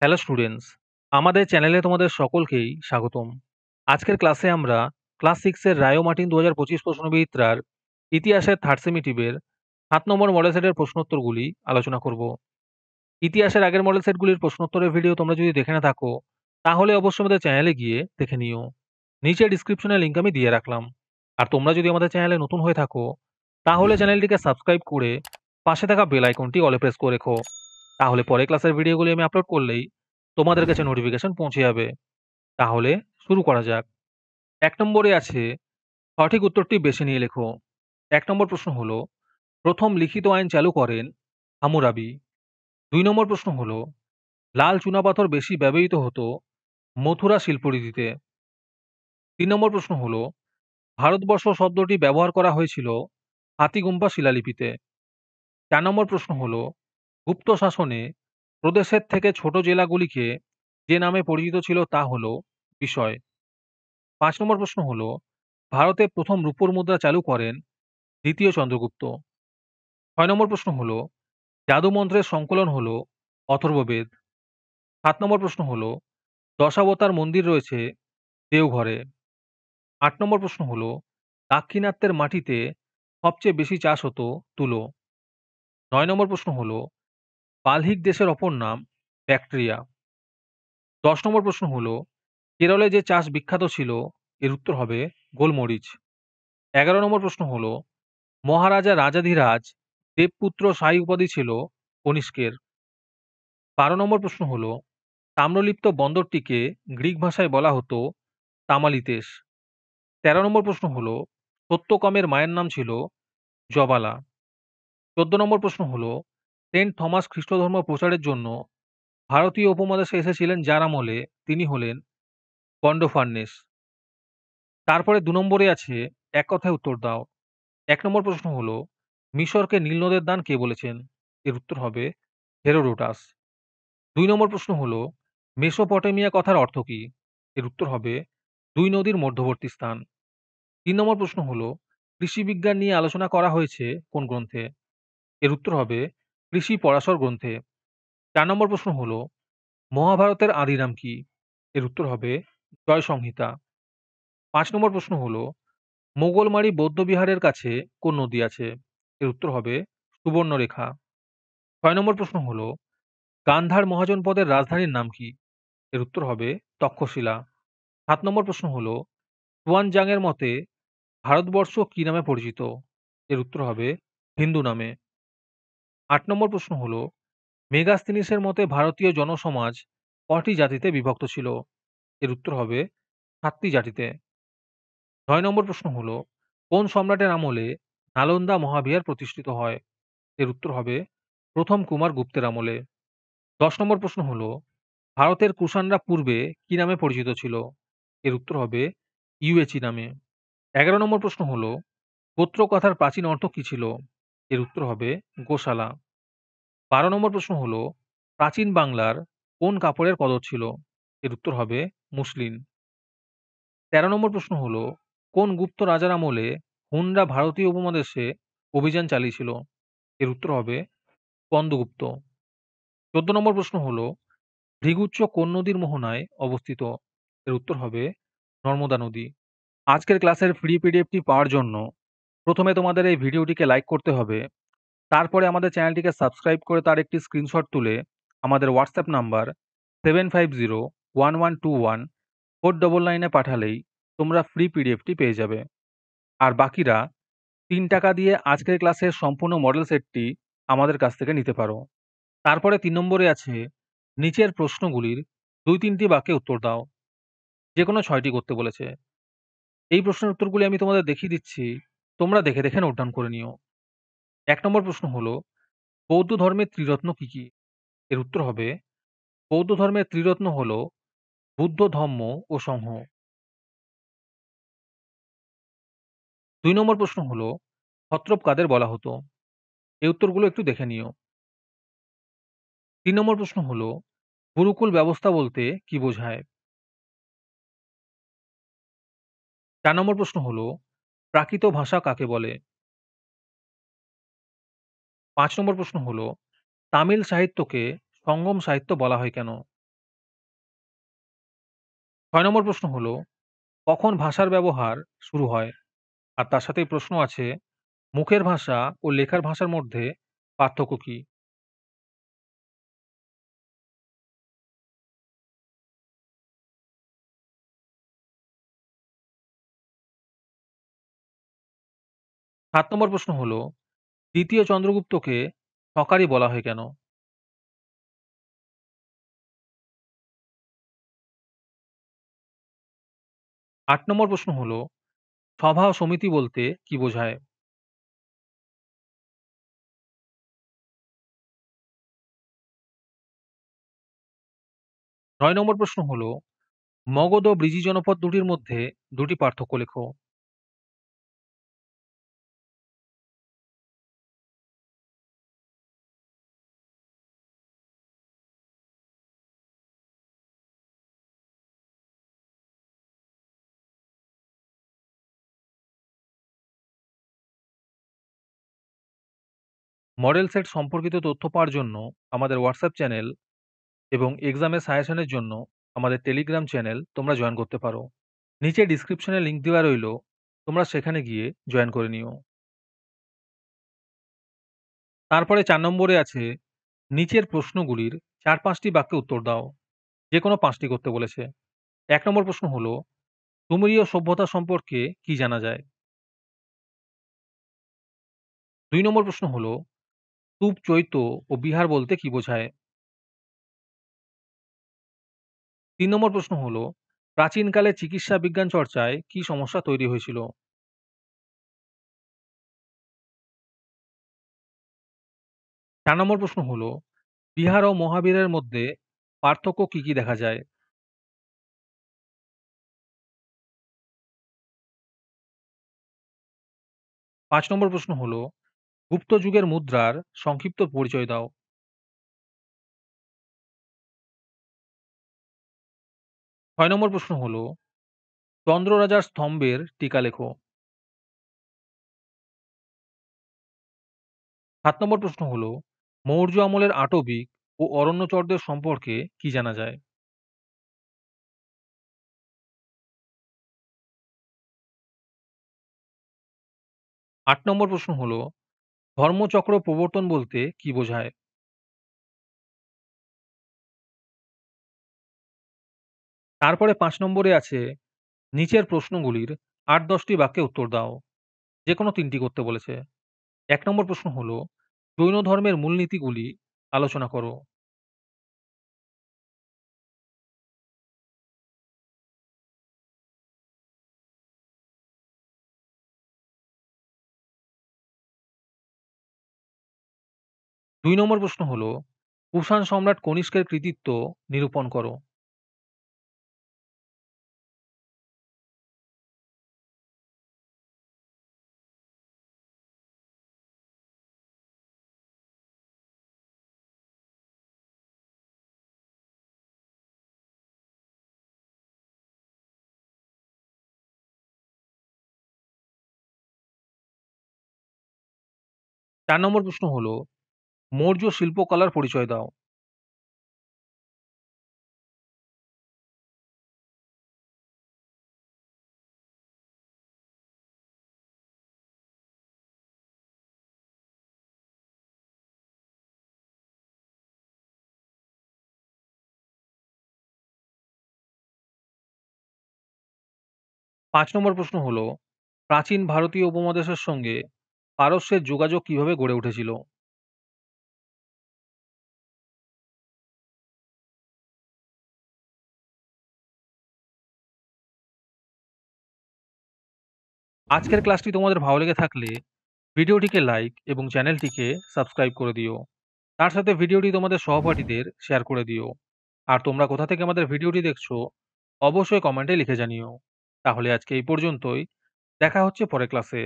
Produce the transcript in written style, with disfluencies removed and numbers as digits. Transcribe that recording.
Hello students, আমাদের চ্যানেলে তোমাদের সকলকেই স্বাগতম। আজকের ক্লাসে আমরা ক্লাস 6 এর রায়ো মার্টিন ২০২৫ প্রশ্নবিচিত্রার ইতিহাসের থার্ড সেমিটিভের ৭ নম্বর মডেল সেটের প্রশ্নোত্তরগুলি আলোচনা করব। ইতিহাসের আগের মডেল সেটগুলির প্রশ্নোত্তরের ভিডিও তোমরা যদি দেখে না থাকো, তাহলে অবশ্যই আমাদের চ্যানেলে গিয়ে দেখে নিও। নিচে ডিসক্রিপশনে লিংক আমি দিয়ে রাখলাম। আর তোমরা যদি আমাদের চ্যানেলে নতুন হয়ে থাকো, তাহলে চ্যানেলটিকে সাবস্ক্রাইব করে পাশে থাকা বেল আইকনটি অলে প্রেস করে রেখো। তাহলে পরে ক্লাসের ভিডিওগুলি আমি আপলোড করলেই তোমাদের কাছে নোটিফিকেশন পৌঁছে যাবে। তাহলে শুরু করা যাক। ১ নম্বরে আছে সঠিক উত্তরটি বেছে নিয়ে লেখো। ১ নম্বর প্রশ্ন হলো, প্রথম লিখিত আইন চালু করেন হামুরাবি। ২ নম্বর প্রশ্ন হলো, লাল চুনাপাথর বেশি ব্যবহৃত হতো মথুরা শিল্পরীতিতে। ৩ নম্বর প্রশ্ন হলো, ভারতবর্ষ শব্দটি ব্যবহার করা হয়েছিল হাতিগুম্পা শিলালিপিতে। ৪ নম্বর প্রশ্ন হলো, গুপ্ত শাসনে প্রদেশের থেকে ছোট জেলাগুলিকে যে নামে পরিচিত ছিল তা হলো বিষয়। ৫ নম্বর প্রশ্ন হলো, ভারতে প্রথম রূপোর মুদ্রা চালু করেন দ্বিতীয় চন্দ্রগুপ্ত। ৬ নম্বর প্রশ্ন হলো, জাদুমন্ত্রের সংকলন হলো অথর্ববেদ। ৭ নম্বর প্রশ্ন হলো, দশাবতার মন্দির রয়েছে দেওঘরে। ৮ নম্বর প্রশ্ন হলো, দাক্ষিণাত্যের মাটিতে সবচেয়ে বেশি চাষ হতো তুলো। ৯ নম্বর প্রশ্ন হলো, বাল্হিক দেশের অপর নাম ব্যাকট্রিয়া। ১০ নম্বর প্রশ্ন হলো, কেরলে যে চাষ বিখ্যাত ছিল এর উত্তর হবে গোলমরিচ। ১১ নম্বর প্রশ্ন হলো, মহারাজা রাজাধিরাজ দেবপুত্র শাহী উপাধি ছিল কনিষ্কের। ১২ নম্বর প্রশ্ন হলো, তাম্রলিপ্ত বন্দরটিকে গ্রিক ভাষায় বলা হতো তামালিতেস। ১৩ নম্বর প্রশ্ন হলো, সত্যকামের মায়ের নাম ছিল জবালা। ১৪ নম্বর প্রশ্ন হলো, সেন্ট থমাস খ্রিস্টধর্ম প্রচারের জন্য ভারতীয় উপমহাদেশে এসেছিলেন যার আমলে তিনি হলেন গন্ডোফার্নেস। তারপরে ২ নম্বরে আছে এক কথায় উত্তর দাও। ১ নম্বর প্রশ্ন হলো, মিশরকে নীল নদের দান কে বলেছেন? এর উত্তর হবে হেরোডোটাস। ২ নম্বর প্রশ্ন হলো, মেসোপটেমিয়া কথার অর্থ কি? এর উত্তর হবে ২ নদীর মধ্যবর্তী স্থান। ৩ নম্বর প্রশ্ন হলো, কৃষি বিজ্ঞান নিয়ে আলোচনা করা হয়েছে কোন গ্রন্থে? এর উত্তর হবে কৃষি পরাশর গ্রন্থে। ৪ নম্বর প্রশ্ন হলো, মহাভারতের আদি নাম কি? এর উত্তর হবে জয় সংহিতা। ৫ নম্বর প্রশ্ন হলো, মোগলমারি বৌদ্ধবিহারের কাছে কোন নদী আছে? এর উত্তর হবে সুবর্ণরেখা। ৬ নম্বর প্রশ্ন হলো, গান্ধার মহাজনপদের রাজধানীর নাম কি? এর উত্তর হবে তক্ষশিলা। ৭ নম্বর প্রশ্ন হলো, তুয়ানজাংয়ের মতে ভারতবর্ষ কি নামে পরিচিত? এর উত্তর হবে হিন্দু নামে। ৮ নম্বর প্রশ্ন হলো, মেগাস্তিনিসের মতে ভারতীয় জনসমাজ কটি জাতিতে বিভক্ত ছিল? এর উত্তর হবে ৭টি জাতিতে। ৯ নম্বর প্রশ্ন হলো, কোন সম্রাটের আমলে নালন্দা মহাবিহার প্রতিষ্ঠিত হয়? এর উত্তর হবে প্রথম কুমার গুপ্তের আমলে। ১০ নম্বর প্রশ্ন হলো, ভারতের কুষাণরা পূর্বে কি নামে পরিচিত ছিল? এর উত্তর হবে ইউএচি নামে। ১১ নম্বর প্রশ্ন হলো, গোত্র কথার প্রাচীন অর্থ কি ছিল? এর উত্তর হবে গোশালা। ১২ নম্বর প্রশ্ন হলো, প্রাচীন বাংলার কোন কাপড়ের কদর ছিল? এর উত্তর হবে মুসলিন। ১৩ নম্বর প্রশ্ন হলো, কোন গুপ্ত রাজার আমলে হুনরা ভারতীয় উপমহাদেশে অভিযান চালিয়েছিল? এর উত্তর হবে স্কন্দগুপ্ত। ১৪ নম্বর প্রশ্ন হলো, ভৃগুচ্চ কোন নদীর মোহনায় অবস্থিত? এর উত্তর হবে নর্মদা নদী। আজকের ক্লাসের ফ্রি পিডিএফটি পাওয়ার জন্য প্রথমে তোমাদের এই ভিডিওটিকে লাইক করতে হবে। তারপরে আমাদের চ্যানেলটিকে সাবস্ক্রাইব করে তার একটি স্ক্রিনশট তুলে আমাদের হোয়াটসঅ্যাপ নাম্বার 7501121499 এ পাঠালেই তোমরা ফ্রি পিডিএফটি পেয়ে যাবে। আর বাকিরা ৩ টাকা দিয়ে আজকের ক্লাসের সম্পূর্ণ মডেল সেটটি আমাদের কাছ থেকে নিতে পারো। তারপরে ৩ নম্বরে আছে, নিচের প্রশ্নগুলির ২-৩টি বাক্যে উত্তর দাও। যেকোনো ৬টি করতে বলেছে। এই প্রশ্নের উত্তরগুলি আমি তোমাদের দেখিয়ে দিচ্ছি। তোমরা দেখে, দেখে নোট ডাউন করে নিও। ১ নম্বর প্রশ্ন হলো, বৌদ্ধ ধর্মের ত্রিরত্ন কি, কি? এর উত্তর হবে বৌদ্ধ ধর্মের ত্রিরত্ন হলো বুদ্ধ, ধম্ম ও সংঘ। ২ নম্বর প্রশ্ন হলো, ক্ষত্রপ কাদের বলা হতো? এই উত্তরগুলো একটু দেখে নিও। ৩ নম্বর প্রশ্ন হলো, গুরুকুল ব্যবস্থা বলতে কি বোঝায়? ৪ নম্বর প্রশ্ন হলো, প্রাকৃত ভাষা কাকে বলে? ৫ নম্বর প্রশ্ন হলো, তামিল সাহিত্যকে সঙ্গম সাহিত্য বলা হয় কেন? ৬ নম্বর প্রশ্ন হলো, কখন ভাষার ব্যবহার শুরু হয়? আর তার সাথেই প্রশ্ন আছে, মুখের ভাষা ও লেখার ভাষার মধ্যে পার্থক্য কি? ৭ নম্বর প্রশ্ন হলো, ২য় চন্দ্রগুপ্তকে হকারি বলা হয় কেন? ৮ নম্বর প্রশ্ন হলো, সভা ও সমিতি বলতে কি বোঝায়? ৯ নম্বর প্রশ্ন হলো, মগধ ও ব্রিজি জনপদ দুটির মধ্যে দুটি পার্থক্য লেখো। 'মডেল সেট' সম্পর্কিত তথ্য পাওয়ার জন্য আমাদের হোয়াটসঅ্যাপ চ্যানেল এবং এক্সামের সাজেশনের জন্য আমাদের টেলিগ্রাম চ্যানেল তোমরা জয়েন করতে পারো। নিচে ডেসক্রিপশনে লিংক দেওয়া রইলো, তোমরা সেখানে গিয়ে জয়েন করে নিও। তারপরে ৪ নম্বরে আছে, নিচের প্রশ্নগুলির ৪-৫ টি বাক্যে উত্তর দাও। যেকোনো ৫ টি করতে বলেছে। ১ নম্বর প্রশ্ন হলো, সুমেরীয় সভ্যতা সম্পর্কে কি জানা যায়? ২ নম্বর প্রশ্ন হলো, স্তূপ, চৈত্য ও বিহার বলতে কি বোঝায়? ৩ নম্বর প্রশ্ন হলো, প্রাচীনকালে চিকিৎসা বিজ্ঞান চর্চায় কি সমস্যা তৈরি হয়েছিল? ৪ নম্বর প্রশ্ন হলো, বিহার ও মহাবীরের মধ্যে পার্থক্য কি, কি দেখা যায়? ৫ নম্বর প্রশ্ন হলো, গুপ্ত যুগের মুদ্রার সংক্ষিপ্ত পরিচয় দাও। ৬ নম্বর প্রশ্ন হলো, চন্দ্র রাজার স্তম্ভের টীকা লেখো। ৭ নম্বর প্রশ্ন হলো, মৌর্য আমলের আটবিক ও অরণ্যচরদের সম্পর্কে কি জানা যায়? ৮ নম্বর প্রশ্ন হলো, ধর্মচক্র প্রবর্তন বলতে কি বোঝায়? তারপরে ৫ নম্বরে আছে, নিচের প্রশ্নগুলির ৮-১০ টি বাক্যে উত্তর দাও। যেকোনো ৩ টি করতে বলেছে। ১ নম্বর প্রশ্ন হলো, জৈন ধর্মের মূলনীতিগুলি আলোচনা করো। ২ নম্বর প্রশ্ন হলো, কুষাণ সম্রাট কনিষ্কের কৃতিত্ব নিরূপণ করো। ৪ নম্বর প্রশ্ন হলো, মৌর্য শিল্পকলার পরিচয় দাও। ৫ নম্বর প্রশ্ন হলো, প্রাচীন ভারতীয় উপমহাদেশের সঙ্গে পারস্যের যোগাযোগ কিভাবে গড়ে উঠেছিল? 'আজকের ক্লাসটি তোমাদের ভালো লেগে থাকলে ভিডিওটিকে লাইক এবং চ্যানেলটিকে সাবস্ক্রাইব করে দিও। তার সাথে ভিডিওটি তোমাদের সহপাঠীদের শেয়ার করে দিও। আর তোমরা কোথা থেকে আমাদের ভিডিওটি দেখছো অবশ্যই কমেন্টে লিখে জানিও। তাহলে আজকে এই পর্যন্তই। দেখা হচ্ছে পরের ক্লাসে।